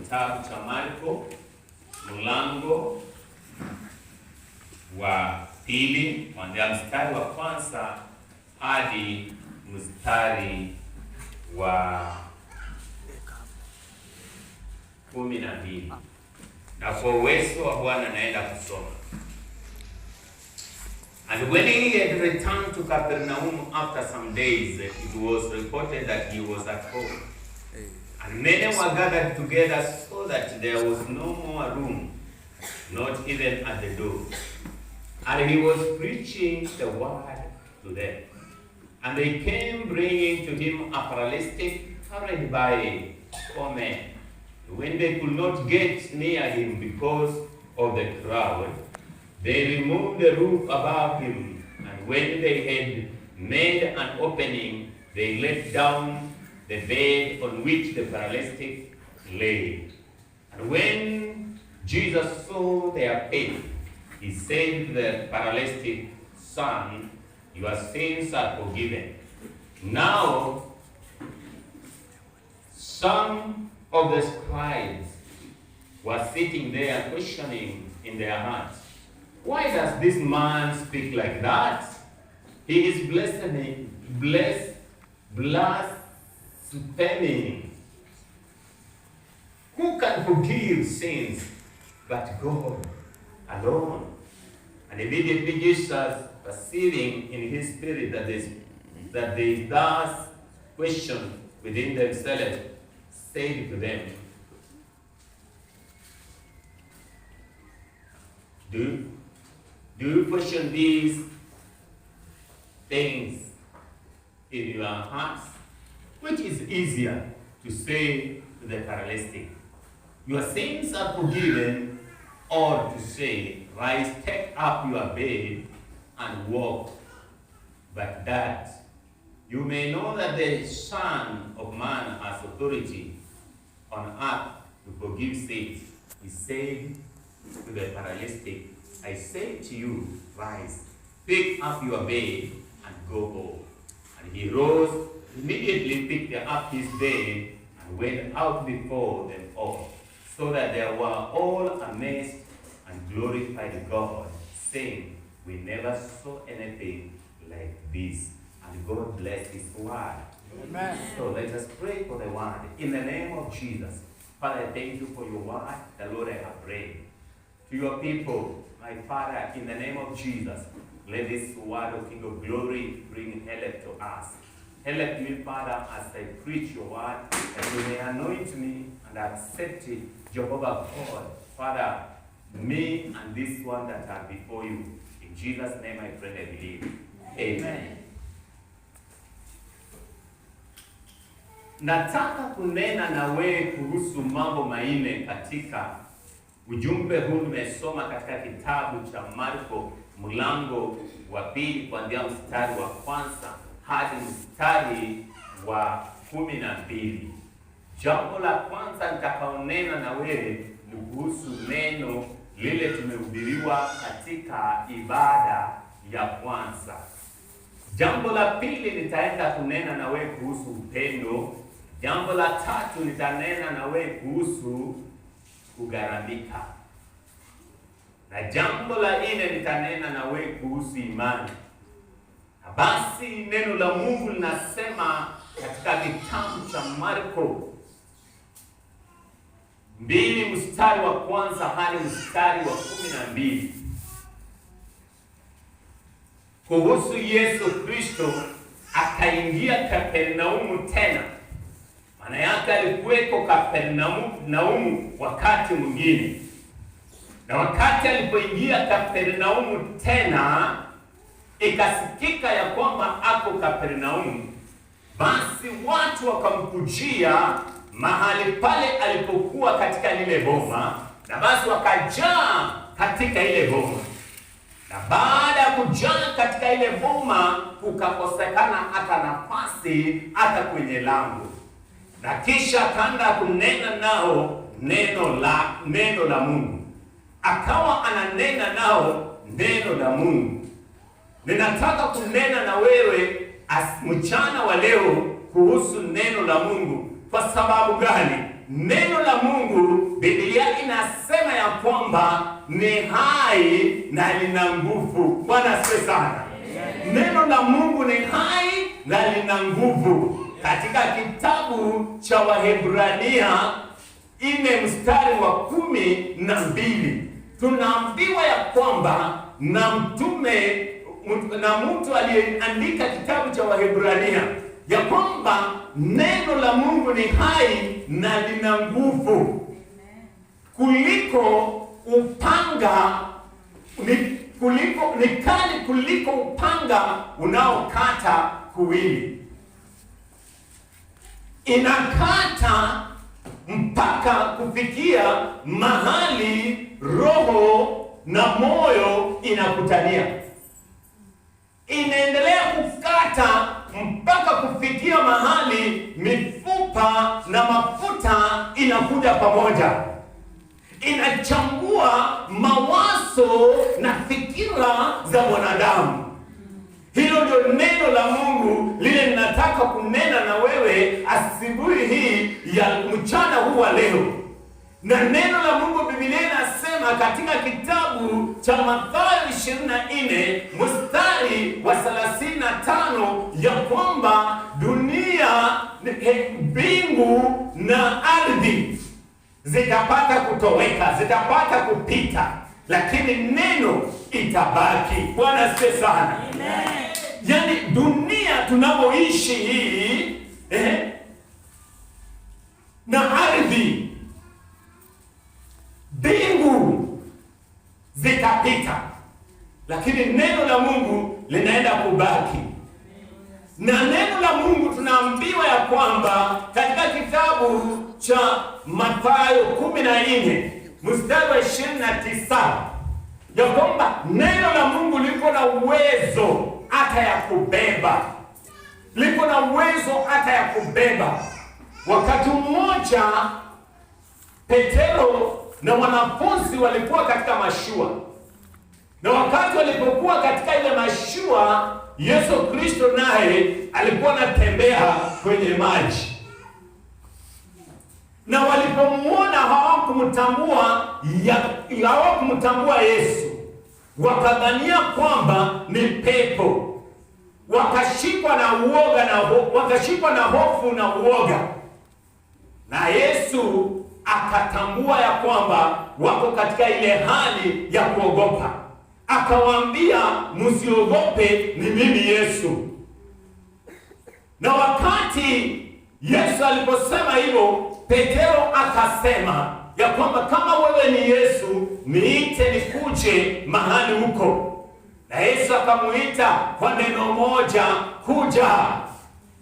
kitabu cha Marko mlango wa 2 kuanzia mstari wa kwanza hadi mstari wa 12. Na kwa uwezo wa Bwana naenda kusoma. And when he had returned to Capernaum after some days, it was reported that he was at home. And many were gathered together so that there was no more room, not even at the door. And he was preaching the word to them. And they came bringing to him a paralytic carried by 4 men. When they could not get near him because of the crowd, they removed the roof above him, and when they had made an opening, they let down the bed on which the paralytic lay. And when Jesus saw their faith, he said to the paralytic, "Son, your sins are forgiven." Now, some of the scribes were sitting there questioning in their hearts, "Why does this man speak like that? He is blaspheming. Who can forgive sins but God alone?" And immediately Jesus, perceiving in his spirit that they thus questioned within themselves, said to them, Do you question these things in your hearts? Which is easier to say to the paralytic, "Your sins are forgiven," or to say, "Rise, take up your bed and walk"? But that you may know that the Son of Man has authority on earth to forgive sins, he said to the paralytic, "I say to you, rise, pick up your bed and go home." And he rose, immediately picked up his bed and went out before them all, so that they were all amazed and glorified God, saying, "We never saw anything like this." And God bless his word. Amen. So let us pray for the word. In the name of Jesus, Father, I thank you for your word. The Lord, I have prayed to your people. My Father, in the name of Jesus, let this word of King of Glory bring help to us. Help me, Father, as I preach your word, that you may anoint me and accept it, Jehovah God. Father, me and this one that are before you. In Jesus' name I pray and believe. Amen. Nataka kunena na wewe kuhusu mambo manne katika ujumbe huu. Nimesoma katika kitabu cha Marko mlango wa 2 kuanzia mstari wa kwanza hadi mstari wa 12. Jambo la kwanza nitakaonena na wewe ni kuhusu neno lile tumehubiriwa katika ibada ya kwanza. Jambo la pili nitaenda kunena na wewe kuhusu upendo. Jambo la tatu nitanena na wewe kuhusu kugharamika. Na jambo la nne nitanena na wewe kuhusu imani. Na basi neno la Mungu linasema katika kitabu cha Marko 2 mstari wa kwanza hadi mstari wa 12. Kuhusu Yesu Kristo akaingia Kapernaumu tena. Maana yake alikuweko Kapernaumu wakati mwingine. Na wakati alipoingia Kapernaumu tena, ikasikika ya kwamba ako Kapernaumu. Basi watu wakamkujia mahali pale alipokuwa katika lile boma, na basi wakajaa katika ile boma. Na baada ya kujaa katika ile boma, kukakosekana hata nafasi hata kwenye lango. Na kisha akaanza kunena nao neno la Mungu. Akawa ananena nao neno la Mungu. Ninataka kunena na wewe mchana wa leo kuhusu neno la Mungu. Kwa sababu gani? Neno la Mungu inasema ya kwamba ni hai na lina nguvu. Bwana asifiwe sana. Neno la Mungu ni hai na lina nguvu. Katika kitabu cha Waebrania 4 mstari wa 12 tunaambiwa ya kwamba na mtu aliyeandika kitabu cha Waebrania ya kwamba neno la Mungu ni hai na lina nguvu kuliko upanga, ni kali kuliko upanga unaokata kuwili. Inakata mpaka kufikia mahali roho na moyo inakutania. Inaendelea kukata mpaka kufikia mahali mifupa na mafuta inakuja pamoja. Inachambua mawazo na fikira za mwanadamu. Hilo ndio neno la Mungu lile ninataka kunena na wewe asubuhi hii ya mchana huu wa leo. Na neno la Mungu Biblia inasema katika kitabu cha Mathayo 24 mstari wa 35 ya kwamba dunia, mbingu na ardhi zitapata kutoweka, zitapata kupita, lakini neno itabaki. Bwana asifiwe sana. Amen. Yaani dunia tunamoishi hii na ardhi, mbingu zitapita, lakini neno la Mungu linaenda kubaki. Na neno la Mungu tunaambiwa ya kwamba katika kitabu cha Mathayo 14 mstari wa 29 ya kwamba neno la Mungu liko na uwezo hata ya kubeba, liko na uwezo hata ya kubeba. Wakati mmoja Petero na wanafunzi walikuwa katika mashua, na wakati walipokuwa katika ile mashua, Yesu Kristo naye alikuwa anatembea kwenye maji, na walipomuona hawakumtambua Yesu, wakadhania kwamba ni pepo, wakashikwa na hofu na uoga. Na Yesu akatambua ya kwamba wako katika ile hali ya kuogopa, akawaambia, msiogope, ni mimi Yesu. Na wakati Yesu aliposema hivyo, Petero akasema ya kwamba kama wewe ni Yesu, niite nikuje mahali huko. Na Yesu akamuita kwa neno moja, kuja.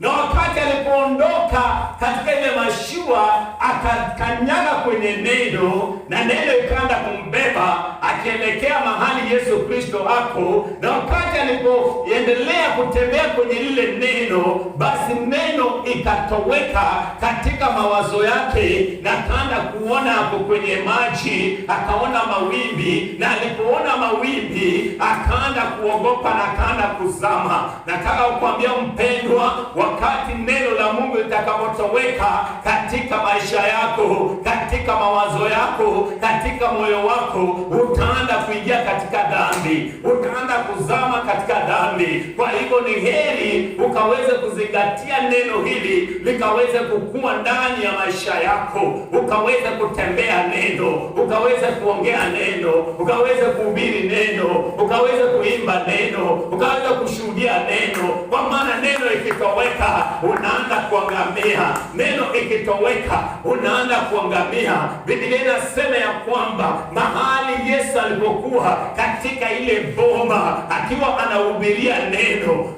Na wakati alipoondoka katika ile mashua, akakanyaga kwenye neno, na neno ikaenda kumbeba akielekea mahali Yesu Kristo ako. Na wakati alipoendelea kutembea kwenye lile neno, basi neno ikatoweka katika mawazo yake, na akaanza kuona hapo kwenye maji, akaona mawimbi, na alipoona mawimbi akaanza kuogopa na akaanza kuzama. Nataka kukuambia mpendwa, wakati neno la Mungu litakapotoweka katika maisha yako, katika mawazo yako, katika moyo wako, utaanza kuingia katika dhambi, utaanza kuzama katika dhambi. Kwa hivyo ni heri ukaweze kuzingatia neno hili, likaweze kukua ndani ya maisha yako, ukaweze kutembea neno, ukaweze kuongea neno, ukaweze kuhubiri neno, ukaweze kuimba neno, ukaweze kushuhudia neno. Kwa maana neno ikitoweka unaanza kuangamia. Neno ikitoweka unaanza kuangamia. Biblia inasema ya kwamba mahali Yesu alipokuwa katika ile boma, akiwa anahubiria neno,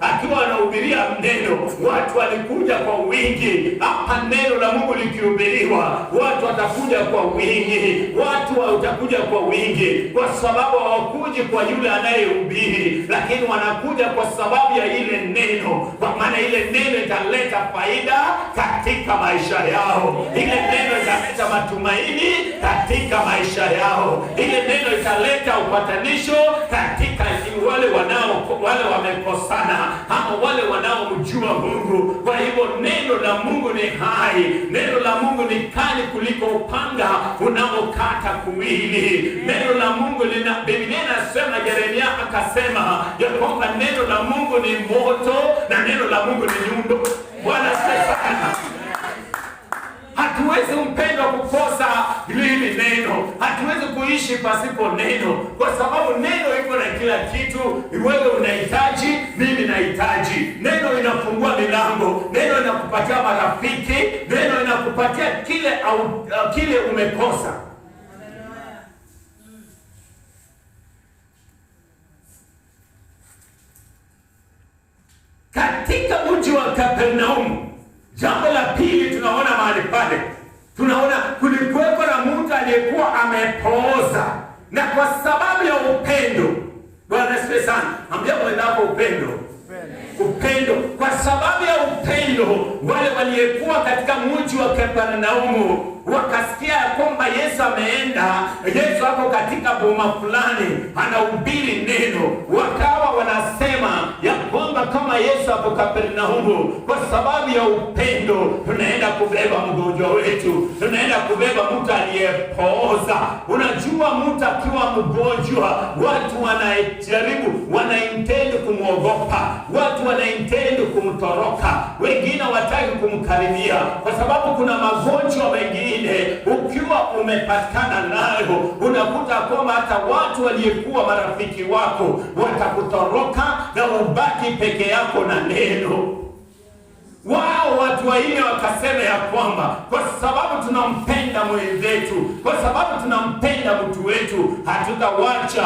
watu walikuja kwa wingi. Hapa neno la Mungu likihubiriwa, watu watakuja kwa wingi, watu watakuja kwa wingi, kwa sababu hawakuji kwa yule anayehubiri, lakini wanakuja kwa sababu ya ile neno, kwa maana ile neno italeta faida katika maisha yao. Ile neno italeta matumaini katika maisha yao. Ile neno italeta upatanisho katika wale wamekosana, ama wale wanaomjua Mungu. Kwa hivyo neno la Mungu ni hai, neno la Mungu ni kali kuliko upanga unaokata kuwili. Neno la Mungu Biblia inasema, Yeremia akasema ya kwamba neno la Mungu ni moto na neno la Mungu ni nyundo. Bwana sana. Hatuwezi mpendwa kukosa hili neno. Hatuwezi kuishi pasipo neno, kwa sababu neno iko na kila kitu. Wewe unahitaji, mimi nahitaji. Neno inafungua milango, neno inakupatia marafiki, neno inakupatia kile umekosa. Katika mji wa Kapernaumu, jambo la pili tunaona mahali pale, tunaona kulikuwepo na mtu aliyekuwa amepooza, na kwa sababu ya upendo. Bwana asifiwe sana. Ambia mwenzako upendo. Upendo. Kwa sababu ya upendo, wale waliyekuwa katika mji wa Kapernaumu wakasikia kwamba Yesu ameenda, Yesu hapo katika boma fulani anahubiri neno. Wakawa wanasema ya kwamba kama Yesu hapo Kapernaumu, kwa sababu ya upendo tunaenda kubeba mgonjwa wetu, tunaenda kubeba mtu aliyepooza. Unajua, mtu akiwa mgonjwa, watu wanaintend kumwogopa, watu wanaintend kumtoroka, wengine wataki kumkaribia, kwa sababu kuna magonjwa mengine ukiwa umepatikana nayo, unakuta kwamba hata watu waliyekuwa marafiki wako watakutoroka na ubaki peke yako na neno. Wao watu waine wakasema ya kwamba kwa sababu tunampenda mwenzetu, kwa sababu tunampenda mtu wetu, hatutawacha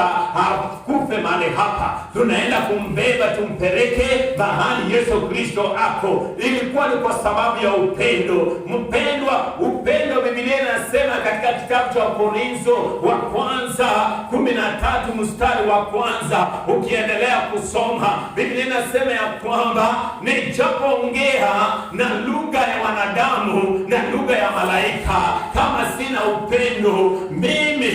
kufe mahali hapa, tunaenda kumbeba tumpeleke mahali Yesu Kristo ako. Ilikuwa ni kwa sababu ya upendo. Mpendwa, upendo Biblia inasema katika kitabu cha Korintho wa kwanza 13 mstari wa kwanza, ukiendelea kusoma Biblia inasema ya kwamba nijapoongea na lugha ya wanadamu na lugha ya malaika, kama sina upendo, mimi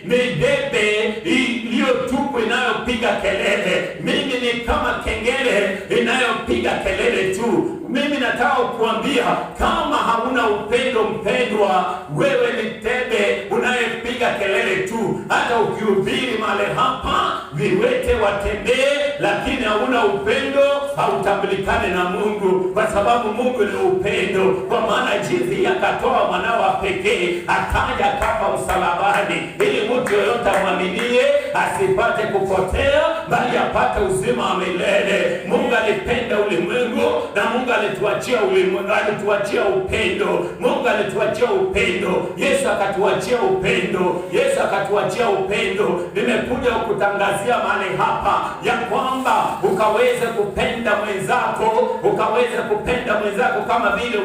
ni debe iliyotupu inayopiga kelele. Mimi ni kama kengele inayopiga kelele tu. Mimi nataka kukuambia, kama hauna upendo mpendwa, wewe ni debe unayepiga kelele tu. Hata ukihubiri mahali hapa viwete watembee, lakini hauna upendo, hautambulikane na Mungu, kwa sababu Mungu ni upendo. Kwa maana jinsi akatoa mwanao wa pekee, akaja kafa msalabani, ili mtu yoyote amwaminie asipate kupotea, bali apate uzima wa milele. Mungu alipenda ulimwengu, na Mungu alituachia ulimwengu, alituachia upendo. Mungu alituachia upendo. Yesu akatuachia upendo. Yesu akatuachia upendo. Nimekuja kukutangazia mahali hapa ya kwamba ukaweze kupenda mwenzako, ukaweze kupenda mwenzako kama vile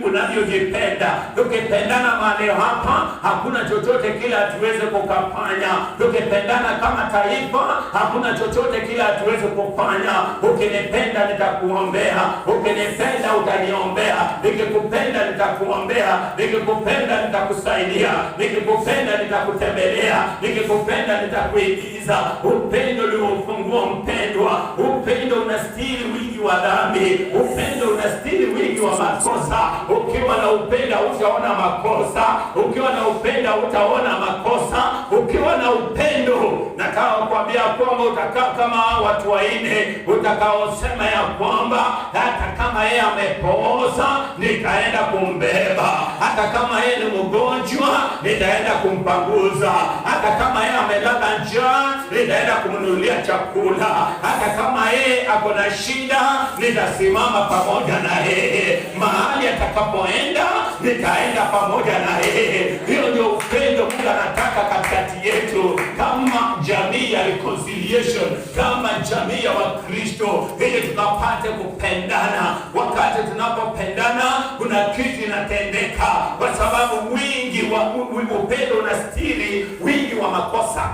unavyojipenda. Tukipendana mahali hapa, hakuna chochote kile hatuweze kukafanya. Tukipendana kama taifa, hakuna chochote kile hatuweze kufanya. Ukinipenda nitakuombea, ukinipenda utaniombea, nikikupenda nitakuombea, nikikupenda nitakusaidia, nikikupenda nitakutembelea, nikikupenda nitakuigiza. Upendo ndio ufunguo mpendwa. Upendo unastiri wingi wa dhambi. Upendo unastiri wingi wa makosa. Ukiwa na upendo utaona makosa. Ukiwa na upendo utaona makosa. Ukiwa na upendo, nataka kukwambia kwamba utakaa kama watu waine, utakaosema ya kwamba hata kama yeye amepooza nitaenda kumbeba, hata kama yeye ni mgonjwa nitaenda kumpanguza, hata kama yeye amelala njaa nitaenda kumnunulia chakula, hata kama yeye ako na shida nitasimama pamoja na yeye, mahali atakapoenda nitaenda pamoja na yeye. Hiyo ndio upendo Mungu anataka katikati yetu, kama jamii ya reconciliation, kama jamii ya Wakristo, ili tukapate kupendana. Wakati tunapopendana kuna kitu inatendeka, kwa sababu wingi wa upendo unastiri wingi wa makosa.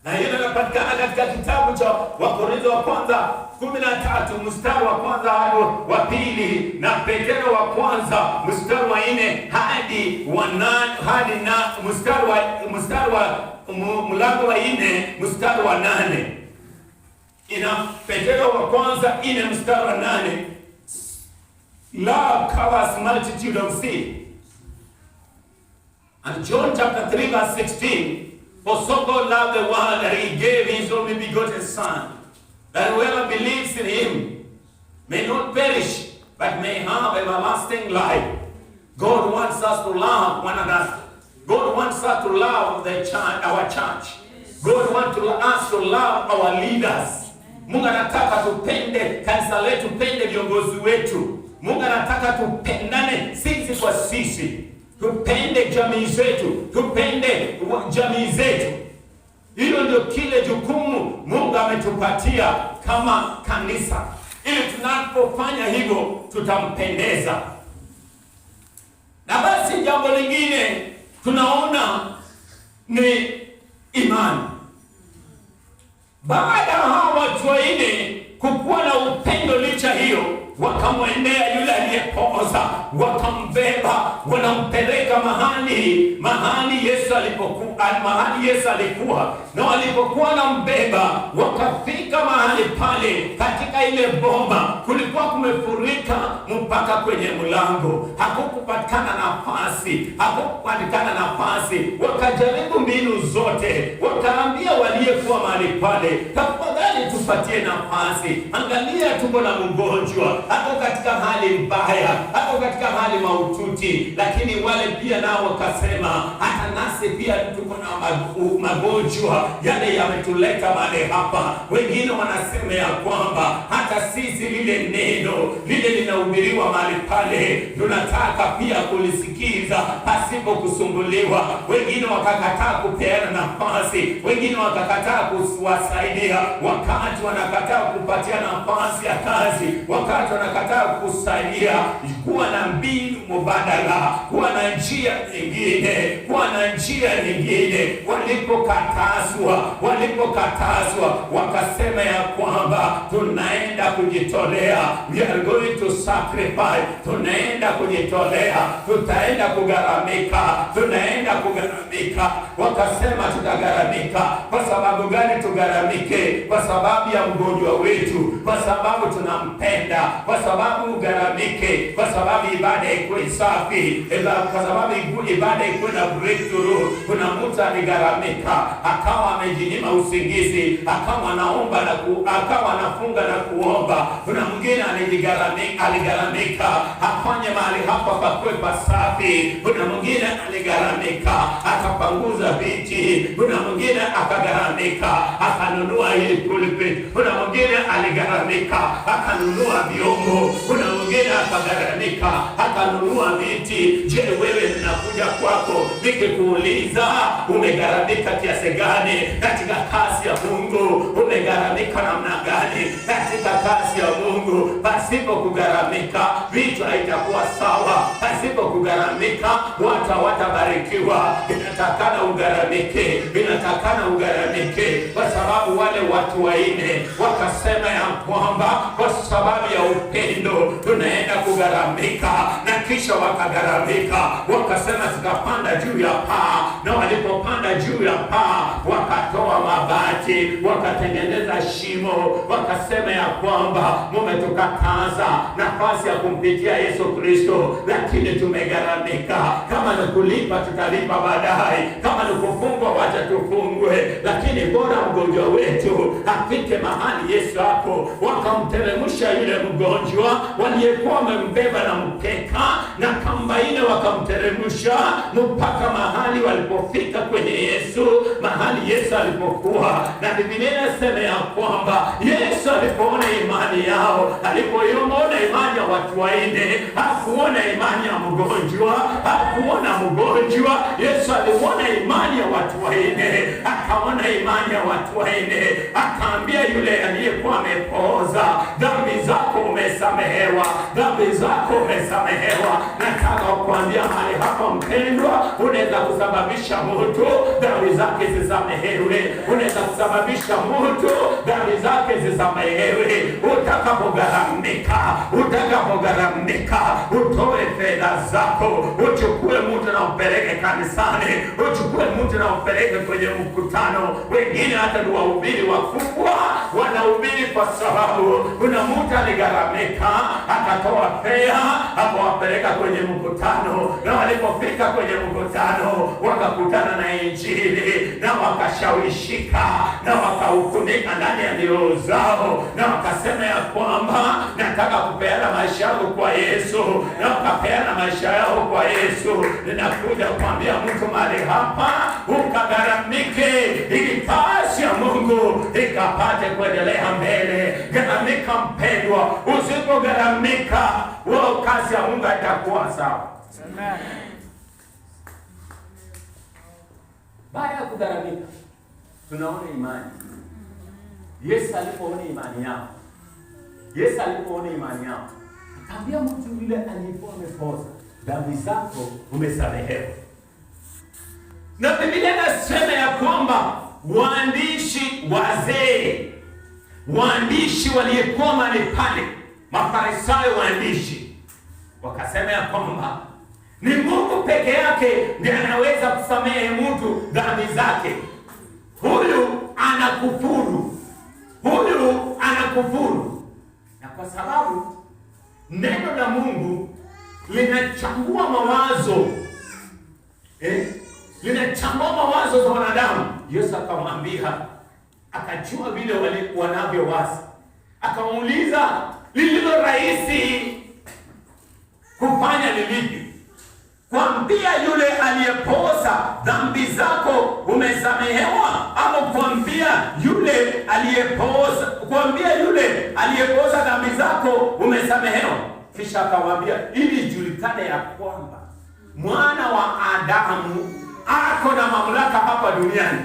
Na hiyo inapatikana katika kitabu cha Wakorintho wa kwanza 13 mstari wa kwanza hadi wa pili, na Petro wa kwanza mstari wa 4 hadi wa 8 hadi na mstari wa mlango wa 4 mstari wa 8. Ina Petro wa kwanza 4 mstari wa 8. Love covers multitude of sin. And John chapter 3 verse 16. For so God loved the world that he gave his only begotten Son, that whoever believes in him may not perish, but may have everlasting life. God wants us to love one another. God wants us to love our church. God wants us to love our leaders. Mungu anataka tupende kanisa letu, tupende viongozi wetu. Mungu anataka tupendane sisi kwa sisi. Tupende jamii zetu, tupende jamii zetu. Hilo ndio kile jukumu Mungu ametupatia kama kanisa. Ili tunapofanya hivyo tutampendeza. Na basi jambo lingine tunaona ni imani. Baada ya hao watu wanne kukuwa na upendo licha hiyo, wakamwendea yule aliyepooza, wakambeba, wanampeleka mahali Yesu alikuwa. Na walipokuwa na mbeba, wakafika mahali pale, katika ile boma kulikuwa kumefurika mpaka kwenye mlango. Hakukupatikana nafasi. Wakajaribu mbinu zote, wakaambia waliyekuwa mahali pale, tafadhali tupatie nafasi. Angalia, tuko na mgonjwa, hata katika hali mbaya, hata katika hali mahututi. Lakini wale pia nao wakasema, hata nasi pia tuko na magonjwa yale yametuleta mahali hapa. Wengine wanasema ya kwamba hata sisi lile neno lile linahubiriwa mahali pale, tunataka pia kulisikiza pasipo kusumbuliwa. Wengine wakakataa kupeana nafasi, wengine wakakataa kuwasaidia, wakati wanakataa kupatia nafasi ya kazi, wakati wanakataa kusaidia, kuwa na mbinu mbadala, kuwa na njia nyingine. Walipokatazwa wakasema ya kwamba tunaenda kujitolea, we are going to sacrifice, tunaenda kujitolea, tutaenda kugharamika. Wakasema tutagharamika. Kwa sababu gani tugharamike? Kwa sababu ya mgonjwa wetu, kwa sababu tunampenda, kwa sababu ugharamike, kwa sababu ibada ikuwe safi, kwa sababu ibada ikuwe na breakthrough. Kuna mtu aligharamika, akawa amejinyima usingizi, akawa anaomba akawa anafunga na kuomba. Kuna mwingine aligharamika afanye mahali hapa pakuwe pasafi. Kuna mwingine aligharamika akapanguza viti. Kuna mwingine akagharamika akanunua hii pulpit. Kuna mwingine aligharamika akanunua vyombo. Kuna mwingine akagharamika akanunua viti. Je, wewe ninakuja kwako nikikuuliza, umegharamika kiasi gani katika kazi ya Mungu? Umegharamika namna gani katika kazi ya Mungu? Pasipo kugharamika vitu haitakuwa sawa. Pasipo kugharamika watu hawatabarikiwa. Inatakana ugharamike, kwa sababu wale watu wanne wakasema ya kwamba kwa sababu ya upendo tunaenda kugharamika, na kisha wakagharamika. Wakasema tutapanda juu ya paa, na walipopanda juu ya paa wakatoa mabati, wakatengeneza shimo. Wakasema ya kwamba mumetukataza nafasi ya kumpitia Yesu Kristo, lakini tumegharamika. Kama ni kulipa tutalipa baadaye, kama ni kufungwa wacha tufungwe, lakini bora mgonjwa wetu afike mahali Yesu hapo. Wakamteremsha yule mgonjwa waliyekuwa wamembeba na mkeka na kamba ile, wakamteremsha mpaka mahali walipofika kwenye Yesu, mahali Yesu alipokuwa. Na Biblia inasema niseme ya kwamba Yesu alipoona imani yao, alipoiona imani ya watu wanne, hakuona imani ya mgonjwa, hakuona mgonjwa. Yesu aliona imani ya watu wanne, akaona imani ya watu wanne, akaambia yule aliyekuwa amepooza, dhambi zako umesamehewa, dhambi zako umesamehewa. Nataka kuambia mahali hapa mpendwa, unaweza kusababisha mtu dhambi zake zisamehewe, unaweza kusababisha mtu dhambi zake zisamehewe. Utakapogaramika, utoe fedha zako, uchukue mtu na upeleke kanisani, uchukue mtu na upeleke kwenye mkutano. Wengine hata ni wahubiri wakubwa, wanahubiri kwa sababu kuna mtu aligaramika, akatoa fedha, akawapeleka kwenye mkutano, na walipofika kwenye mkutano wakakutana na Injili, na wakashawishika, na wakahukunika ndani ya mioyo zao, na wakasema ya kwamba nataka kupeana maisha yangu kwa Yesu, na wakapeana maisha yao kwa Yesu. Ninakuja kuambia mtu mahali hapa, ukagaramike ili kazi ya Mungu ikapate kuendelea mbele. Garamika mpendwa, usipogaramika wao kazi ya Mungu itakuwa sawa. Amen. Baada ya kugaramika, tunaona imani. Yesu alipoona imani yao, akaambia mtu yule aliyekuwa amepooza, dhambi zako umesamehewa. Na Biblia inasema ya kwamba waandishi wazee, waandishi waliyekuwa mahali pale, Mafarisayo waandishi, wakasema ya kwamba ni Mungu peke yake ndiye anaweza kusamehe mtu dhambi zake. Huyu anakufuru. Na kwa sababu neno la Mungu linachambua mawazo, linachambua mawazo za wanadamu. Yesu akamwambia, akajua vile wanavyowaza, akamuuliza lililo rahisi kufanya ni lipi? Kuambia yule aliyepooza dhambi zako umesamehewa, ama kuambia yule aliyepooza dhambi zako umesamehewa? Kisha akamwambia, ili ijulikane ya kwamba mwana wa Adamu ako na mamlaka hapa duniani.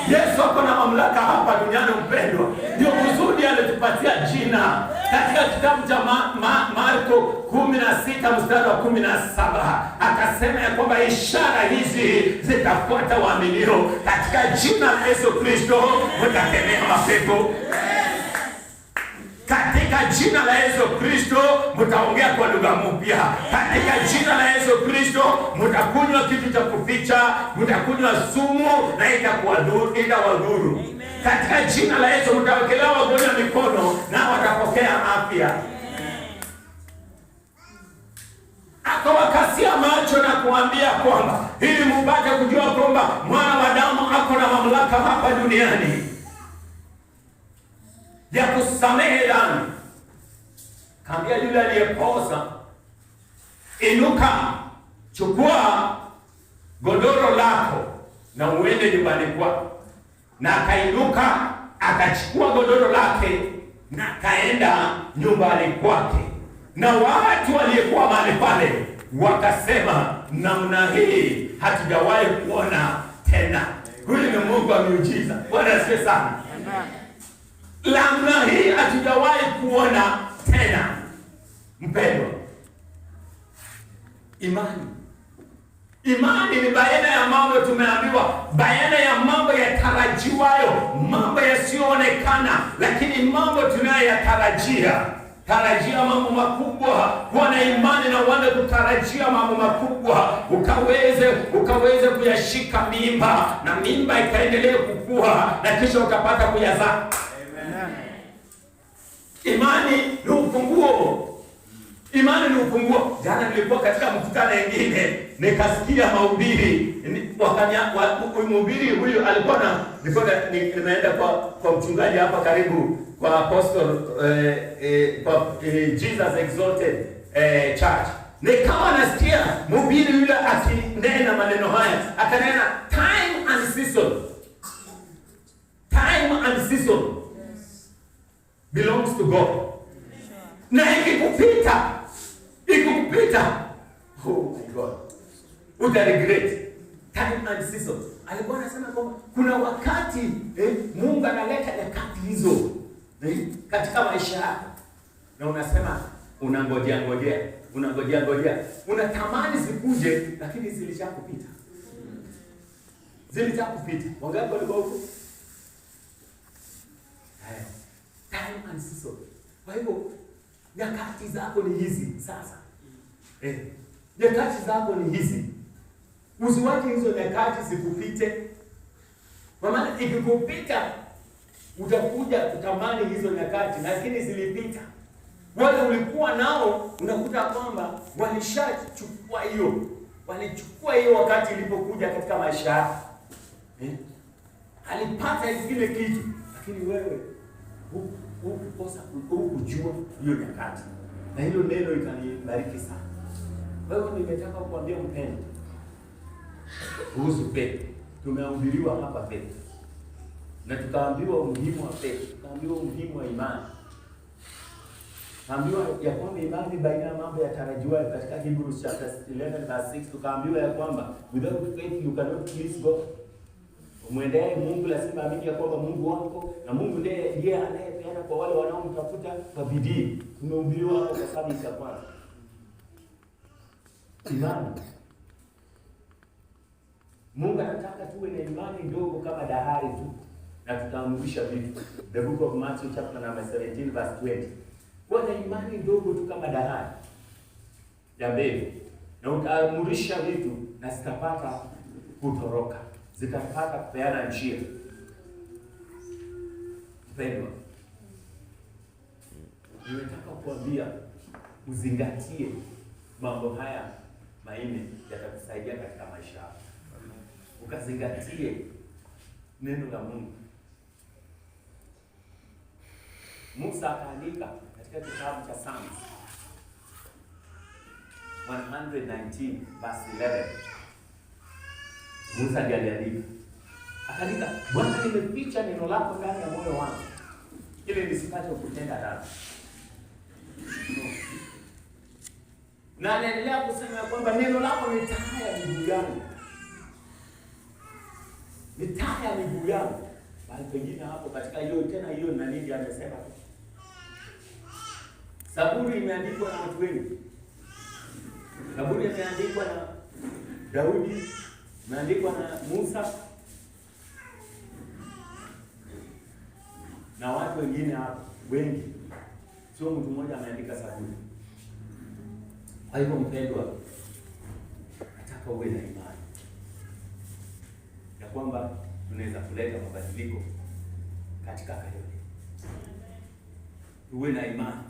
Yesu ako na mamlaka hapa duniani mpendwa. Ndio kusudi alitupatia jina. Katika kitabu cha Marko 16 mstari wa 17 akasema ya kwamba ishara hizi zitafuata waaminio. Katika jina la Yesu Kristo mtakemea mapepo. Katika jina la Yesu Kristo mtaongea kwa lugha mpya. Katika jina la Yesu Kristo mtakunywa kitu cha kuficha, mtakunywa sumu na itawadhuru. Katika jina la Yesu mtawekelea wagonjwa mikono na watapokea afya. Akawakasia macho na kuambia kwamba ili mpate kujua kwamba mwana wa Adamu ako na mamlaka hapa duniani ya kusamehe dhambi. Kaambia yule aliyepooza, inuka, chukua godoro lako na uende nyumbani kwako. Na akainuka, akachukua godoro lake na akaenda nyumbani kwake. Na watu waliokuwa mahali pale wakasema, namna hii hatujawahi kuona tena. Huyu ni Mungu wa miujiza. Bwana asifiwe sana. Namna hii hatujawahi kuona tena. Mpendwa, imani ni baina ya mambo, tumeambiwa baina ya mambo yatarajiwayo, mambo yasiyoonekana, lakini mambo tunayoyatarajia. Tarajia mambo makubwa, kuwa na imani na uanze kutarajia mambo makubwa, ukaweze kuyashika mimba, na mimba ikaendelea kukua, na kisha ukapata kuyazaa. Imani ni ufunguo. Jana nilikuwa katika mkutano mwingine, nikasikia mahubiri. Mhubiri huyu alikuwa nimeenda kwa mchungaji hapa karibu, kwa Apostle kwa Jesus Exalted Church. Nikawa nasikia mhubiri yule akinena maneno haya, akanena time and season. Oh my God. Uta regret. Time and season. Alikuwa anasema kwamba kuna wakati Mungu analeta nyakati hizo katika maisha yako. Na unasema unangojea. Unatamani zikuje lakini zilishakupita. Wangapi walikuwa huko? Time and season. Kwa hivyo nyakati zako ni hizi sasa. Nyakati zako ni hizi. Usiwache hizo nyakati zikupite. Kwa maana ikikupita utakuja kutamani hizo nyakati, lakini zilipita. Wale ulikuwa nao unakuta kwamba walichukua hiyo wakati ilipokuja katika maisha yako. Alipata ile kitu, lakini wewe hukukosa kujua hiyo nyakati. Na hilo neno ikanibariki sana. Wewe nimetaka kuambia mpendo kuhusu pepo. Tumehubiriwa hapa pepo. Na tukaambiwa umuhimu wa pepo, tukaambiwa umuhimu wa imani. Tukaambiwa ya kwamba imani baina ya mambo yatarajiwa katika Hebrews chapter 11 verse 6, tukaambiwa ya kwamba without faith you cannot please God. Umwendee Mungu lazima amini ya kwamba Mungu wako na Mungu ndiye anayepeana kwa wale wanaomtafuta kwa bidii. Tumehubiriwa hapo kwa sababu ya kwanza. Imani. Mungu anataka tuwe na imani ndogo kama dahari tu na tutaamrisha vitu. The book of Matthew chapter number 17 verse 20. Kuwa na imani ndogo tu kama dahari ya mbegu na utaamrisha vitu na zitapata kutoroka. Zitapata kupeana njia. Mpendwa, nimetaka kuambia uzingatie mambo haya manne yatakusaidia katika maisha yako. Ukazingatie neno la Mungu. Musa akaandika katika kitabu cha Psalms 119 verse 11. Musa ndiye aliandika. Akaandika, Bwana nimeficha neno lako ndani ya moyo wangu ili nisipate kutenda dhambi. Na anaendelea kusema kwamba neno lako ni taa ya miguu yangu. Ni taa ya miguu yangu. Bali pengine hapo katika hiyo tena hiyo na nini amesema. Zaburi imeandikwa na watu wengi. Zaburi imeandikwa na Daudi, imeandikwa na Musa na watu wengine hapo wengi. Sio mtu mmoja ameandika Zaburi. Kwa hivyo mpendwa, nataka uwe na imani ya kwamba tunaweza kuleta mabadiliko katika Kayole. Uwe na imani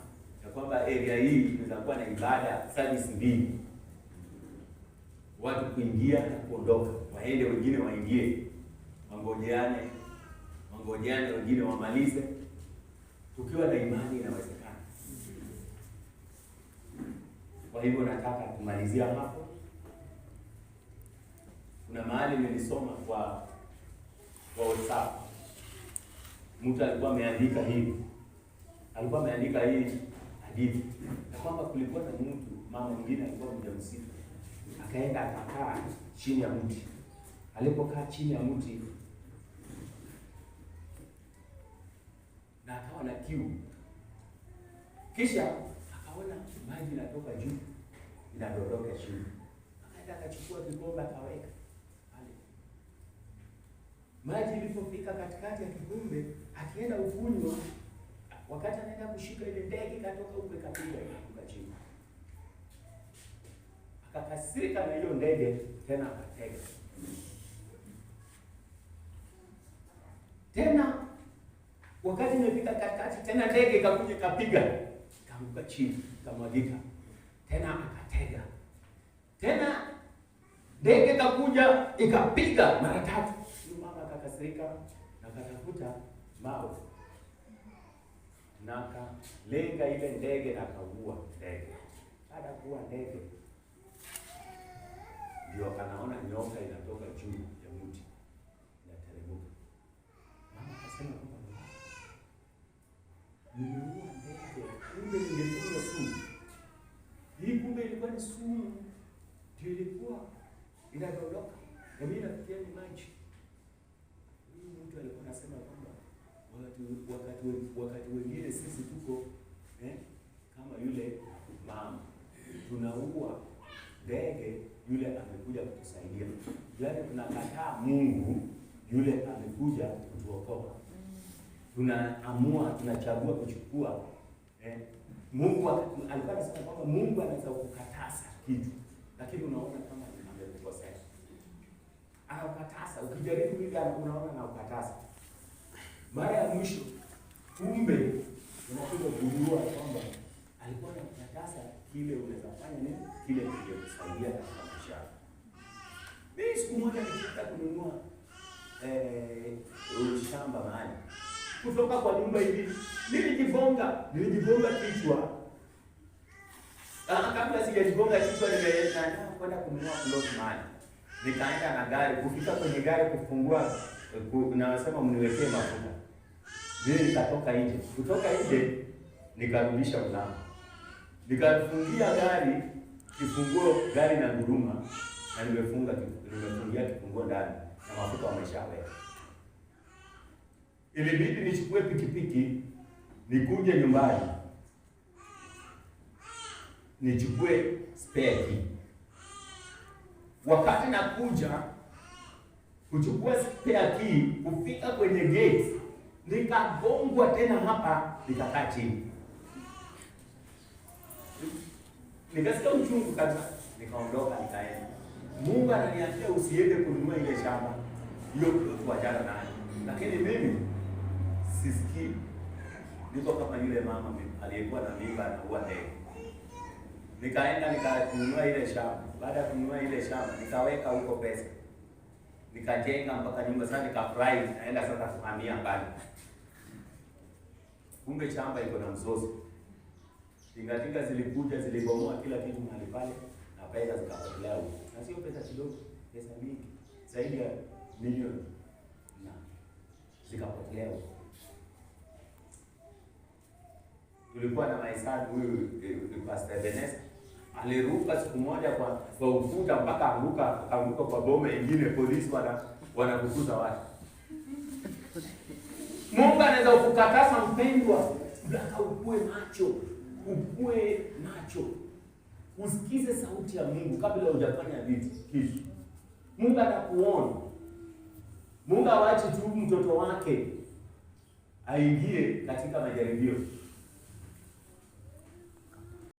ya kwamba area hii inaweza kuwa na ibada service mbili. Watu kuingia na kuondoka, waende wengine waingie, wangojeane wengine wamalize. Tukiwa na imani inawezekana. Kwa hivyo nataka kumalizia hapo. Kuna mahali nilisoma kwa WhatsApp. Mtu alikuwa ameandika hivi. Alikuwa ameandika hii hadithi. Na kwamba kulikuwa na mtu, mama mwingine alikuwa mjamzito. Akaenda akakaa chini ya mti. Alipokaa chini ya mti na akawa na kiu. Kisha akaona maji yanatoka juu inadondoka chini. Akaenda akachukua kikombe akaweka pale. Maji ilipofika katikati ya kikombe, akienda ukunywa, wakati anaenda kushika ile ndege katoka huko ikapiga ikaanguka chini. Akakasirika na hiyo ndege tena akatega. Tena wakati imefika katikati tena ndege ikakuja ikapiga ikaanguka chini ikamwagika. Tena akatega. Tena ndege ikakuja ikapiga mara tatu. Mama akakasirika na akatafuta mawe. Na akalenga ile ndege na akaua ndege. Baada ya kuua ndege ndio anaona nyoka inatoka juu ya mti inateremka. Mama akasema kwamba nimeua ndege, kumbe ningekunywa sumu. Hii kumbe ilikuwa ni sumu inadondoka. Na mimi nafikia ni maji. Huyu mtu alikuwa anasema kwamba wakati wengine sisi tuko kama yule mama tunaua ndege, yule amekuja kutusaidia. Yaani tunakataa Mungu yule amekuja kutuokoa. Tunaamua, tunachagua kuchukua Mungu alikuwa anasema kwamba Mungu anaweza kukatasa kitu, lakini unaona kama amekukosea. Anakatasa, ukijaribu hivi unaona na ukatasa. Mara ya mwisho kumbe unakuja kujua kwamba alikuwa anakatasa kile unaweza fanya nini, kile kingekusaidia katika maisha. Mimi siku moja nilitaka kununua shamba mahali. Kutoka kwa nyumba hivi nilijigonga kichwa. Kabla sijajigonga kichwa nimeenda kwenda kununua plot mahali. Nikaenda na gari, kufika kwenye gari kufungua na wasema mniwekee mafuta. Mimi nikatoka nje. Kutoka nje nikarudisha mlango. Nikafungia gari, kifunguo gari na guruma, na nimefungia kifunguo ndani na mafuta wameshaweka. Ilibidi nichukue pikipiki nikuje nyumbani nichukue spare key. Wakati nakuja kuchukua spare key, kufika kwenye gate nikagongwa tena hapa, nikakaa chini. Nikasikia uchungu kabisa, nikaondoka nikaenda. Mungu ananiambia usiende kununua ile shamba. Hiyo tuachana nayo. Lakini mimi sisikii. Niko kama yule mama aliyekuwa na mimba anaua ndege. Nikaenda nikanunua ile shamba. Baada ya kununua ile shamba, nikaweka huko pesa. Nikajenga mpaka nyumba, sasa nikafurahi, naenda sasa kuhamia mbali. Kumbe shamba iko na mzozo. Tingatinga zilikuja, zilibomoa kila kitu mahali pale, na pesa zikapotelea huko. Na sio pesa kidogo, pesa mingi, zaidi ya milioni na zikapotelea huko. Tulikuwa na maisani huyu Pastor Benesa, aliruka siku moja kwa ukuta mpaka akaanguka kwa bome ingine, polisi wanakukuza watu. Mungu anaweza kukatasa mpendwa, mpaka ukue macho. Usikize sauti ya Mungu kabla hujafanya kitu. Mungu atakuona. Mungu hawaachi tu mtoto wake aingie katika majaribio.